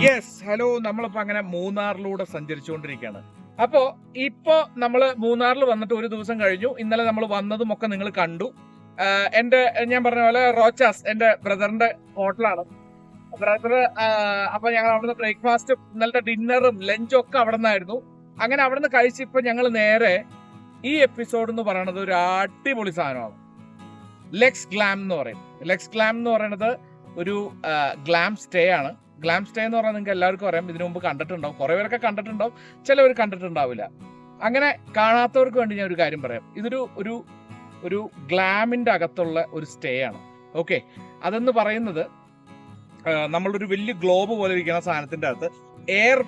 Yes, hello. നമ്മളിപ്പോ അങ്ങനെ മൂന്നാറിലൂടെ സഞ്ചരിച്ചുകൊണ്ടിരിക്കുകയാണ്. അപ്പോ ഇപ്പോ നമ്മള് മൂന്നാറിൽ വന്നിട്ട് ഒരു ദിവസം കഴിഞ്ഞു. ഇന്നലെ നമ്മൾ വന്നതും ഒക്കെ നിങ്ങൾ കണ്ടു. ഞാൻ പറഞ്ഞ പോലെ റോച്ചാസ് എന്റെ ബ്രദറിന്റെ ഹോട്ടലാണ്. ബ്രദർ അപ്പൊ ഞങ്ങൾ അവിടുന്ന് ബ്രേക്ക്ഫാസ്റ്റും ഇന്നലത്തെ ഡിന്നറും ലഞ്ചും ഒക്കെ അവിടെ നിന്നായിരുന്നു. അങ്ങനെ അവിടെ നിന്ന് കഴിച്ച് ഇപ്പൊ ഞങ്ങൾ നേരെ ഈ എപ്പിസോഡ് എന്ന് പറയുന്നത് ഒരു അടിപൊളി സാധനമാണ്. ലെക്സ് ഗ്ലാം എന്ന് പറയും. ലെക്സ് ഗ്ലാം എന്ന് പറയുന്നത് ഒരു ഗ്ലാം സ്റ്റേ ആണ്. ഗ്ലാം സ്റ്റേ എന്ന് പറഞ്ഞാൽ നിങ്ങൾക്ക് എല്ലാവർക്കും അറിയാം. ഇതിനു മുമ്പ് കണ്ടിട്ടുണ്ടാവും, കുറെ പേരൊക്കെ കണ്ടിട്ടുണ്ടാവും, ചിലവർ കണ്ടിട്ടുണ്ടാവില്ല. അങ്ങനെ കാണാത്തവർക്ക് വേണ്ടി ഞാൻ ഒരു കാര്യം പറയാം. ഇതൊരു ഒരു ഒരു ഗ്ലാമിന്റെ അകത്തുള്ള ഒരു സ്റ്റേ ആണ്. ഓക്കെ, അതെന്ന് പറയുന്നത് നമ്മളൊരു വലിയ ഗ്ലോബ് പോലെ ഇരിക്കുന്ന സാധനത്തിന്റെ അകത്ത് എയർ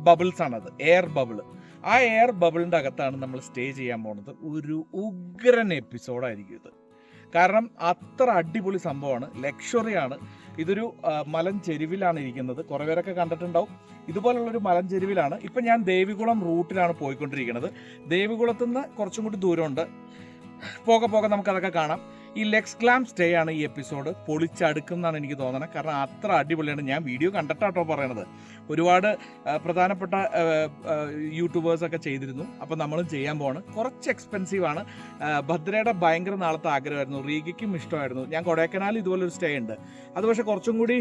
ബബിൾസ് ആണത്. എയർ ബബിള്. ആ എയർ ബബിളിന്റെ അകത്താണ് നമ്മൾ സ്റ്റേ ചെയ്യാൻ പോകുന്നത്. ഒരു ഉഗ്രൻ എപ്പിസോഡായിരിക്കും ഇത്. കാരണം അത്ര അടിപൊളി സംഭവമാണ്. ലക്ഷറിയാണ്. ഇതൊരു മലഞ്ചെരുവിലാണ് ഇരിക്കുന്നത്. കുറേ പേരൊക്കെ കണ്ടിട്ടുണ്ടാവും. ഇതുപോലുള്ളൊരു മലഞ്ചെരുവിലാണ്. ഇപ്പം ഞാൻ ദേവികുളം റൂട്ടിലാണ് പോയിക്കൊണ്ടിരിക്കുന്നത്. ദേവികുളത്തു നിന്ന് കുറച്ചും കൂടി ദൂരമുണ്ട്. പോകെ പോകെ നമുക്കതൊക്കെ കാണാം. ഈ ലെക്സ് ഗ്ലാം സ്റ്റേ ആണ് ഈ എപ്പിസോഡ് പൊളിച്ചടുക്കും എന്നാണ് എനിക്ക് തോന്നുന്നത്. കാരണം അത്ര അടിപൊളിയാണ്. ഞാൻ വീഡിയോ കണ്ടിട്ടാട്ടോ പറയണത്. ഒരുപാട് പ്രധാനപ്പെട്ട യൂട്യൂബേഴ്സൊക്കെ ചെയ്തിരുന്നു. അപ്പോൾ നമ്മളും ചെയ്യാൻ പോവാണ്. കുറച്ച് എക്സ്പെൻസീവ് ആണ്. ഭദ്രയുടെ ഭയങ്കര നാളത്തെ ആഗ്രഹമായിരുന്നു. റീഗയ്ക്കും ഇഷ്ടമായിരുന്നു. ഞാൻ കൊടൈക്കനാൽ ഇതുപോലൊരു സ്റ്റേ ഉണ്ട്. അത് പക്ഷേ കുറച്ചും കൂടി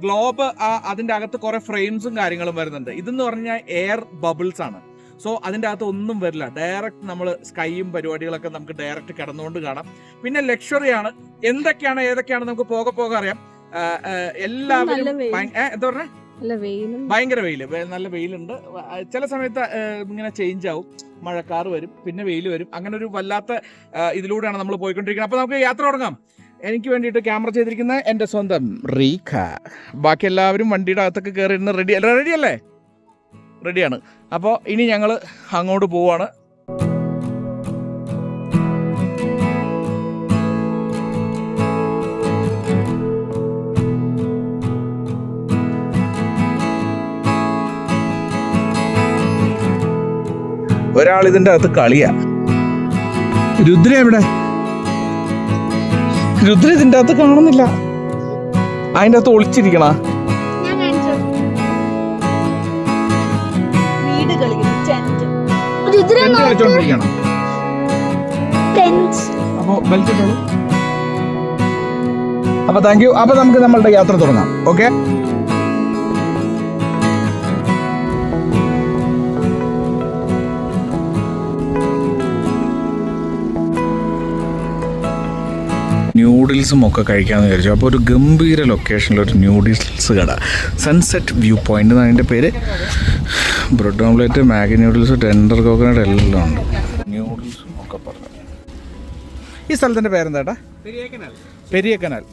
ഗ്ലോബ് അതിൻ്റെ അകത്ത് കുറേ ഫ്രെയിംസും കാര്യങ്ങളും വരുന്നുണ്ട്. ഇതെന്ന് പറഞ്ഞാൽ എയർ ബബിൾസ് ആണ്. സോ അതിൻ്റെ അകത്ത് ഒന്നും വരില്ല. ഡയറക്റ്റ് നമ്മൾ സ്കൈയും പരിപാടികളൊക്കെ നമുക്ക് ഡയറക്റ്റ് കിടന്നുകൊണ്ട് കാണാം. പിന്നെ ലക്ഷറിയാണ്. എന്തൊക്കെയാണ് ഏതൊക്കെയാണ് നമുക്ക് പോകെ പോകെ അറിയാം. എല്ലാവരും എന്താ പറഞ്ഞ ഭയങ്കര വെയില്, നല്ല വെയിലുണ്ട്. ചില സമയത്ത് ഇങ്ങനെ ചേഞ്ച് ആവും. മഴക്കാറ് വരും, പിന്നെ വെയിൽ വരും. അങ്ങനെ ഒരു വല്ലാത്ത ഇതിലൂടെയാണ് നമ്മൾ പോയിക്കൊണ്ടിരിക്കുന്നത്. അപ്പോൾ നമുക്ക് യാത്ര തുടങ്ങാം. എനിക്ക് വേണ്ടിയിട്ട് ക്യാമറ ചെയ്തിരിക്കുന്ന എൻ്റെ സ്വന്തം റീഖ. ബാക്കി എല്ലാവരും വണ്ടിയുടെ അകത്തൊക്കെ കയറിയിരുന്ന് റെഡി അല്ലേ? റെഡിയാണ്. അപ്പോൾ ഇനി ഞങ്ങൾ അങ്ങോട്ട് പോവാണ്. ഒരാൾ ഇതിൻ്റെ അകത്ത് കളിയാ. രുദ്ര എവിടെ? രുദ്ര ഇതിൻ്റെ അകത്ത് കാണുന്നില്ല. അതിൻ്റെ അകത്ത് ഒളിച്ചിരിക്കണ. അപ്പൊ താങ്ക് യു. അപ്പൊ നമുക്ക് നമ്മളുടെ യാത്ര തുടങ്ങാം. ഓക്കെ, ന്യൂഡിൽസും ഒക്കെ കഴിക്കാമെന്ന് വിചാരിച്ചു. അപ്പോൾ ഒരു ഗംഭീര ലൊക്കേഷനിലൊരു ന്യൂഡിൽസ് കട, സൺസെറ്റ് വ്യൂ പോയിന്റ് എന്നാണ് അതിൻ്റെ പേര്. Bread omelette, Maggi noodles, tender coconut എല്ലാം ഉണ്ട്. ന്യൂഡിൽസും ഒക്കെ പറഞ്ഞു. ഈ സ്ഥലത്തിൻ്റെ പേരെന്താ? പെരിയക്കനാൽ.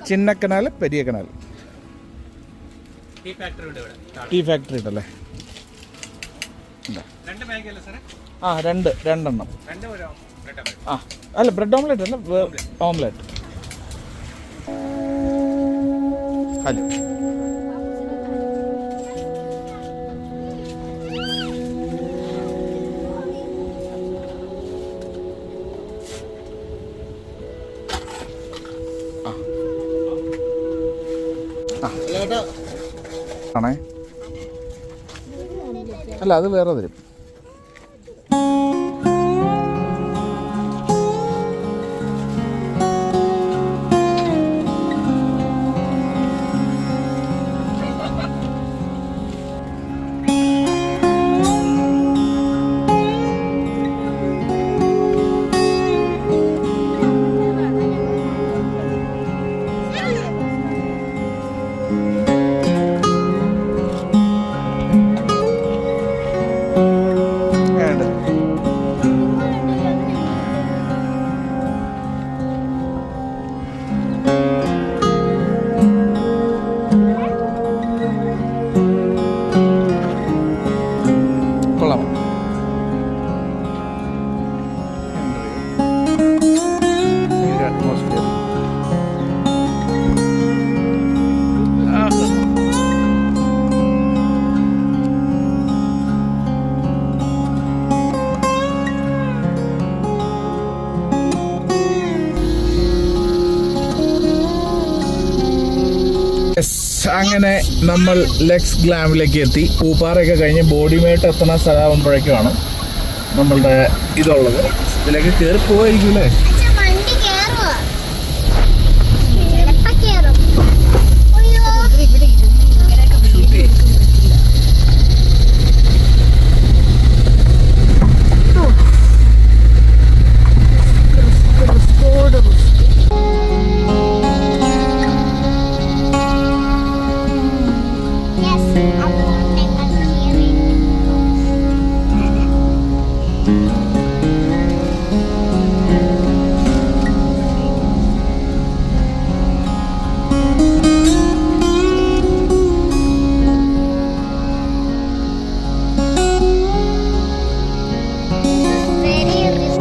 ചിന്നക്കനാൽ, പെരിയക്കനാൽ. ടീ ഫാക്ടറി ഉണ്ടല്ലേ? ആ, രണ്ടെണ്ണം. ആ, അല്ല, ബ്രെഡ് ഓംലെറ്റ് അല്ല, ഓംലെറ്റ്. ഹലോ, ആണേ? അല്ല, അത് വേറെ തരും. അങ്ങനെ നമ്മൾ ലെക്സ് ഗ്ലാമിലേക്ക് എത്തി. പൂപ്പാറയൊക്കെ കഴിഞ്ഞ് ബോഡി മേട്ട് എത്തുന്ന സ്ഥലമാകുമ്പോഴേക്കുമാണ് നമ്മളുടെ ഇതുള്ളത്. ഇതിലേക്ക് കയറി പോവായിരിക്കും അല്ലേ?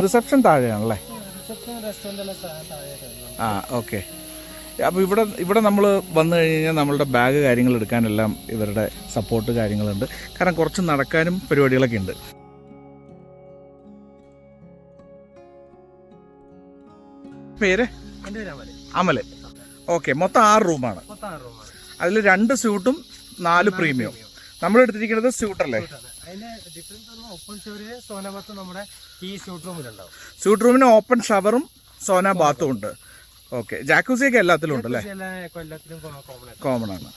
റിസപ്ഷൻ താഴെയാണല്ലേ? ആ ഓക്കെ. അപ്പോൾ ഇവിടെ നമ്മൾ വന്നു കഴിഞ്ഞാൽ നമ്മളുടെ ബാഗ് കാര്യങ്ങൾ എടുക്കാനെല്ലാം ഇവരുടെ സപ്പോർട്ട് കാര്യങ്ങളുണ്ട്. കാരണം കുറച്ച് നടക്കാനും പരിപാടികളൊക്കെ ഉണ്ട്. പേര്? അമല്. ഓക്കെ. മൊത്തം 6 റൂമാണ്. അതിൽ 2 സ്യൂട്ടും 4 പ്രീമിയം. നമ്മൾ എടുത്തിരിക്കുന്നത് സ്യൂട്ടല്ലേ? സ്യൂട്ട് റൂമിന് ഓപ്പൺ ഷവറും സോന ബാത്തും ഉണ്ട്. ഓക്കെ. ജാക്കൂസിയൊക്കെ എല്ലാത്തിലും ഉണ്ട് അല്ലേ? കോമൺ ആണ്.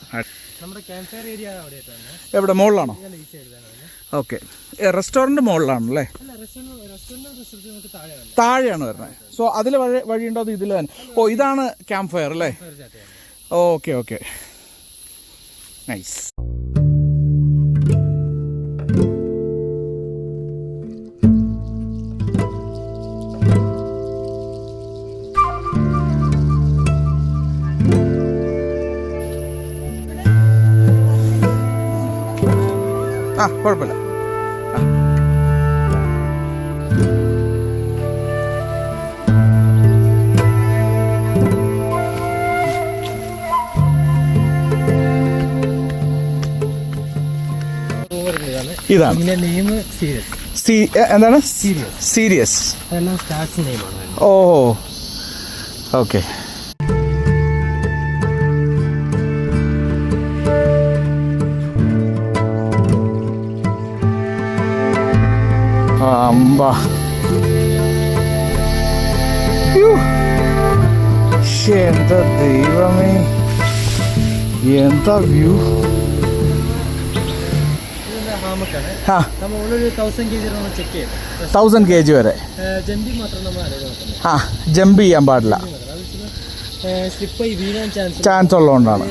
എവിടെ? മുകളിലാണോ? ഓക്കെ. റെസ്റ്റോറന്റ് മുകളിലാണല്ലേ? താഴെയാണ് വരുന്നത്. സോ അതിൽ വഴിയുണ്ടോ? അത് ഇതിൽ തന്നെ. ഓ, ഇതാണ് ക്യാമ്പ് ഫയർ അല്ലേ? Okay okay, nice. ആ, കുഴപ്പമില്ല. ഇതാണ് എന്താണ്? സീരിയസ്. ഓ ഓക്കെ. അമ്പാ, എന്താ ദൈവമേ, എന്താ വ്യൂ. 1000 kg വരെ. ആ, ജമ്പ് ചെയ്യാൻ പാടില്ല. ചാൻസ് ഉള്ളതുകൊണ്ടാണ്.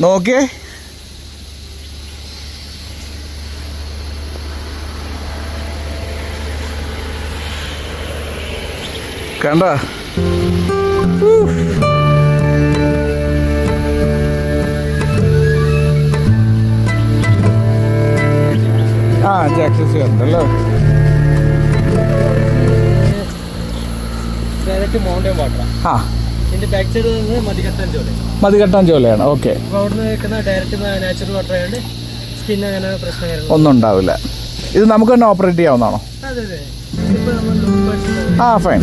നോക്കിയേ, കണ്ട? ആ, ജാക്സസ് ഉണ്ടല്ലോ. ആ, മതികെട്ടാൻ ചോലയാണ്. ഓക്കെ. ഒന്നും ഉണ്ടാവില്ല. ഇത് നമുക്ക് തന്നെ ഓപ്പറേറ്റ് ചെയ്യാവുന്നതാണോ? ആ, ഫൈൻ.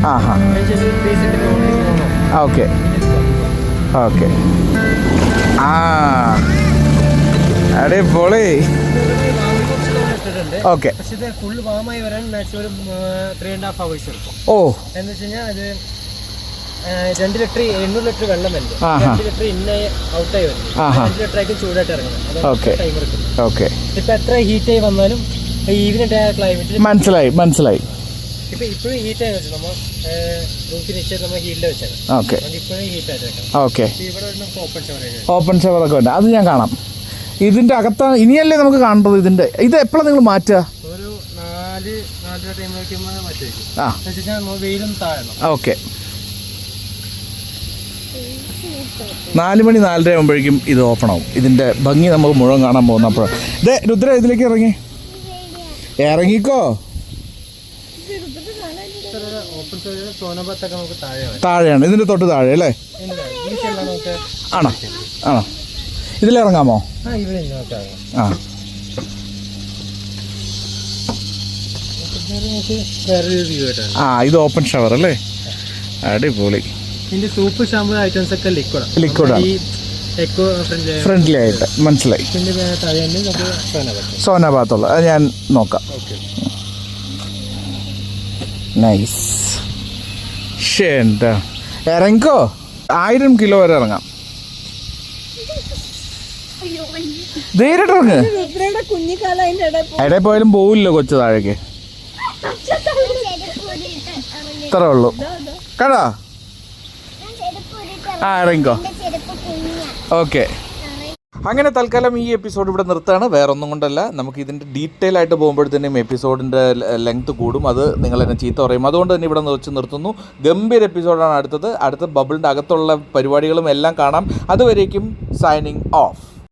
ആ ഹാ, ഓക്കെ ഓക്കെ. ആ, അടിപൊളി. ഓക്കെ. ഓ, എന്ന് വെച്ച് കഴിഞ്ഞാൽ അത് 2 ലിറ്റർ 800 ലിറ്റർ വെള്ളം വരുന്നത്. 2 ലിറ്റർ ഇന്നായി ഔട്ടായി വരുന്നത്. 2 ലിറ്റർ ആയിരിക്കും ചൂടായിട്ട് ഇറങ്ങുന്നത്. ഓക്കെ. ഇപ്പൊ എത്ര ഹീറ്റ് ആയി വന്നാലും ഈവനിങ് ക്ലൈമറ്റിൽ മനസ്സിലായി. ഇപ്പൊ ഇപ്പോഴും ഹീറ്റ് ആയി വെച്ചു നമ്മൾ ഹീറ്റിൽ വെച്ചാൽ. ഓക്കെ. ഇപ്പോഴും ഹീറ്റ് ആയിട്ട് വെക്കണം. ഓക്കെ. ഇവിടെ ഓപ്പൺ ഷവറൊക്കെ ഉണ്ട്. അത് ഞാൻ കാണാം. ഇതിന്റെ അകത്താണ് ഇനിയല്ലേ നമുക്ക് കാണേണ്ടത്. ഇതിന്റെ ഇത് എപ്പോഴാണ് നിങ്ങൾ മാറ്റുക? ഒരു 4-4 ടൈമിലേക്ക് മാറ്റി. ആ, വെയിലും താഴണം. ഓക്കെ. 4 മണി 4:30 ആകുമ്പോഴേക്കും ഇത് ഓപ്പൺ ആവും. ഇതിന്റെ ഭംഗി നമ്മൾ മുഴുവൻ കാണാൻ പോകുന്നപ്പോൾ ഇതേ രുദ്ര ഇതിലേക്ക് ഇറങ്ങിക്കോ. താഴെയാണ്, ഇതിന്റെ തൊട്ട് താഴെ അല്ലേ? ആണോ? ആണോ? ഇതിലിറങ്ങാമോ? ആ, ആ, ഇത് ഓപ്പൺ ഷവർ അല്ലേ? അടിപൊളി. ഇതിന്റെ സൂപ്പ് ഷാമ്പു ഐറ്റംസ് ഒക്കെ ലിക്വിഡാണ്, എക്കോ ഫ്രണ്ട്ലി ആയിട്ട്. മനസ്സിലായി. സോനാബാത്തുള്ള അത് ഞാൻ നോക്കാം. നൈസ്. ശരി, ഇറങ്ങിക്കോ. 1000 കിലോ വരെ ഇറങ്ങാം. ധൈര്യമായിട്ട് ഇറങ്ങ്. എവിടെ പോയാലും പോവില്ല കൊച്ചു താഴേക്ക്. ഇത്രേ ഉള്ളൂ കേട്ടോ. ഇറങ്ങിക്കോ. ഓക്കെ, അങ്ങനെ തൽക്കാലം ഈ എപ്പിസോഡ് ഇവിടെ നിർത്താണ്. വേറെ ഒന്നും കൊണ്ടല്ല, നമുക്ക് ഇതിൻ്റെ ഡീറ്റെയിൽ ആയിട്ട് പോകുമ്പോഴത്തേനും എപ്പിസോഡിൻ്റെ ലെങ്ത് കൂടും. അത് നിങ്ങൾ എന്നെ ചീത്ത പറയും. അതുകൊണ്ട് തന്നെ ഇവിടെ വെച്ച് നിർത്തുന്നു. ഗംഭീര എപ്പിസോഡാണ് അടുത്ത ബബിളിൻ്റെ അകത്തുള്ള പരിപാടികളും എല്ലാം കാണാം. അതുവരേക്കും സൈനിങ് ഓഫ്.